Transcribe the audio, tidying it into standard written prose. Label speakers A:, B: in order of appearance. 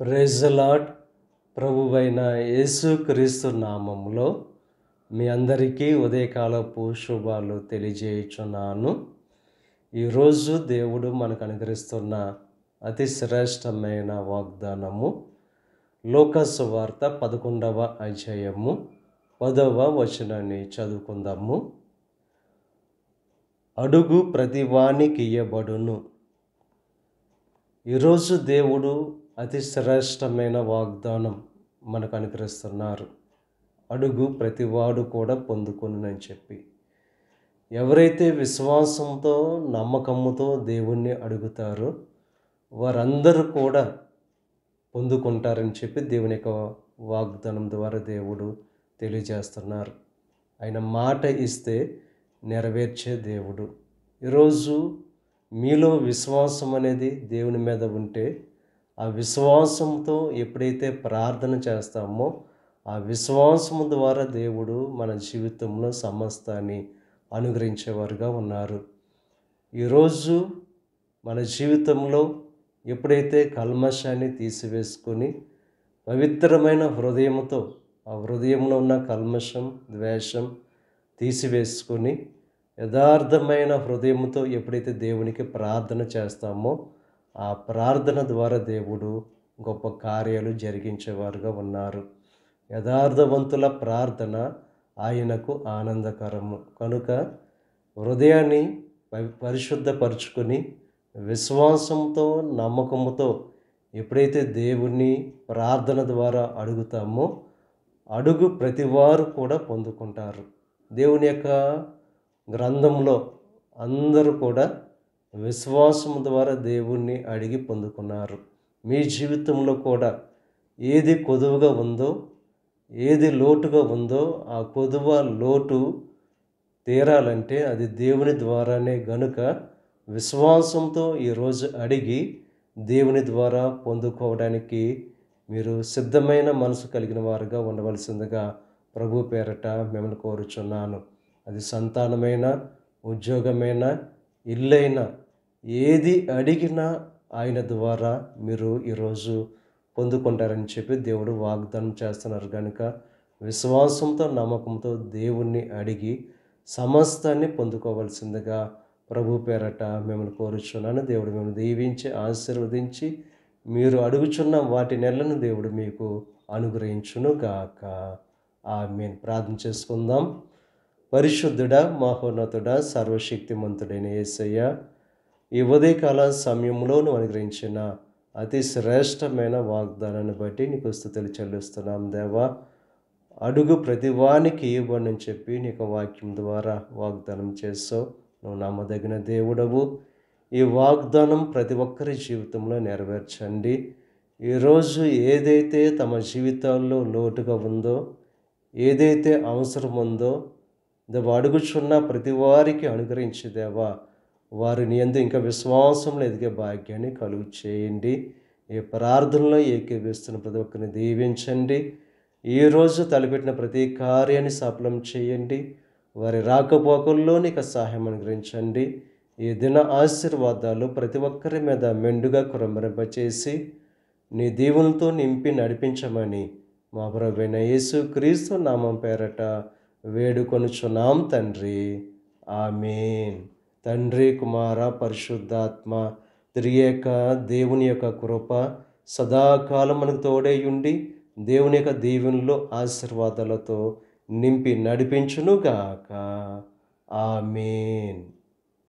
A: Praise the lord. ప్రభువైన యేసుక్రీస్తు నామములో మీ అందరికీ ఉదయకాలపు శుభాలు తెలియజేయుచున్నాను. ఈరోజు దేవుడు మనకు అనుగ్రహిస్తున్న అతి శ్రేష్టమైన వాగ్దానము లూకా సువార్త 11వ అధ్యాయము 10వ వచనాన్ని చదువుకుందాము. అడుగు ప్రతివానికి ఇయ్యబడును. ఈరోజు దేవుడు అతి శ్రేష్టమైన వాగ్దానం మనకు అనుగ్రహిస్తున్నారు. అడుగు ప్రతివాడు కూడా పొందుకొనునని చెప్పి, ఎవరైతే విశ్వాసంతో నమ్మకముతో దేవుణ్ణి అడుగుతారో వారందరూ కూడా పొందుకుంటారని చెప్పి దేవుని యొక్క వాగ్దానం ద్వారా దేవుడు తెలియజేస్తున్నారు. ఆయన మాట ఇస్తే నెరవేర్చే దేవుడు. ఈరోజు మీలో విశ్వాసం అనేది దేవుని మీద ఉంటే, ఆ విశ్వాసంతో ఎప్పుడైతే ప్రార్థన చేస్తామో ఆ విశ్వాసము ద్వారా దేవుడు మన జీవితంలో సమస్తాన్ని అనుగ్రహించేవారుగా ఉన్నారు. ఈరోజు మన జీవితంలో ఎప్పుడైతే కల్మషాన్ని తీసివేసుకొని పవిత్రమైన హృదయంతో ఆ హృదయంలో ఉన్న కల్మషం ద్వేషం తీసివేసుకొని యథార్థమైన హృదయంతో ఎప్పుడైతే దేవునికి ప్రార్థన చేస్తామో ఆ ప్రార్థన ద్వారా దేవుడు గొప్ప కార్యాలు జరిగించేవారుగా ఉన్నారు. యథార్థవంతుల ప్రార్థన ఆయనకు ఆనందకరము. కనుక హృదయాన్ని పరిశుద్ధపరుచుకొని విశ్వాసంతో నమ్మకముతో ఎప్పుడైతే దేవుణ్ణి ప్రార్థన ద్వారా అడుగుతామో అడుగు ప్రతివారు కూడా పొందుకుంటారు. దేవుని యొక్క గ్రంథంలో అందరూ కూడా విశ్వాసం ద్వారా దేవుణ్ణి అడిగి పొందుకున్నారు. మీ జీవితంలో కూడా ఏది కొదువుగా ఉందో, ఏది లోటుగా ఉందో ఆ కొదువ లోటు తీరాలంటే అది దేవుని ద్వారానే. గనుక విశ్వాసంతో ఈరోజు అడిగి దేవుని ద్వారా పొందుకోవడానికి మీరు సిద్ధమైన మనసు కలిగిన వారుగా ఉండవలసిందిగా ప్రభు పేరట మిమ్మల్ని కోరుచున్నాను. అది సంతానమైన, ఉద్యోగమైన, ఇల్లైనా ఏది అడిగినా ఆయన ద్వారా మీరు ఈరోజు పొందుకుంటారని చెప్పి దేవుడు వాగ్దానం చేస్తున్నారు. కనుక విశ్వాసంతో నమ్మకంతో దేవుణ్ణి అడిగి సమస్తాన్ని పొందుకోవాల్సిందిగా ప్రభు పేరట మిమ్మల్ని కోరుచున్నాను. దేవుడు మిమ్మల్ని దీవించి ఆశీర్వదించి మీరు అడుగుచున్న వాటి నెలను దేవుడు మీకు అనుగ్రహించును గాక. ఆమేన్. ప్రార్థన చేసుకుందాం. పరిశుద్ధుడా, మహోన్నతుడా, సర్వశక్తిమంతుడైన యేసయ్య, ఈ ఉదయకాల సమయంలో నువ్వు అనుగ్రహించిన అతి శ్రేష్టమైన వాగ్దానాన్ని బట్టి నీకు స్తుతులు చెల్లిస్తున్నాం దేవా. అడుగు ప్రతివానికి ఇవ్వబడని చెప్పి నీకు వాక్యం ద్వారా వాగ్దానం చేస్తావు. నువ్వు నమ్మదగిన దేవుడవు. ఈ వాగ్దానం ప్రతి ఒక్కరి జీవితంలో నెరవేర్చండి. ఈరోజు ఏదైతే తమ జీవితాల్లో లోటుగా ఉందో, ఏదైతే అవసరం ఉందో దేవా అడుగుచున్న ప్రతి వారికి అనుగ్రహించేదేవా, వారిని యందు ఇంకా విశ్వాసంలో ఎదిగే భాగ్యాన్ని కలుగు చేయండి. ఈ ప్రార్థనలో ఏకీభవిస్తున్న ప్రతి ఒక్కరిని దీవించండి. ఈరోజు తలపెట్టిన ప్రతి కార్యాన్ని సఫలం చేయండి. వారి రాకపోకల్లో నీకు సహాయం అనుగ్రహించండి. ఈ దిన ఆశీర్వాదాలు ప్రతి ఒక్కరి మీద మెండుగా కురంబరింపచేసి నీ దీవులతో నింపి నడిపించమని మా ప్రభువైన యేసుక్రీస్తు నామం పేరట వేడుకొనుచున్నాం తండ్రి. ఆమేన్. తండ్రి, కుమార, పరిశుద్ధాత్మ త్రియేక దేవుని యొక్క కృప సదాకాలం మనకు తోడై ఉండి దేవుని యొక్క దీవెనలు ఆశీర్వాదాలతో నింపి నడిపించునుగాక. ఆమేన్.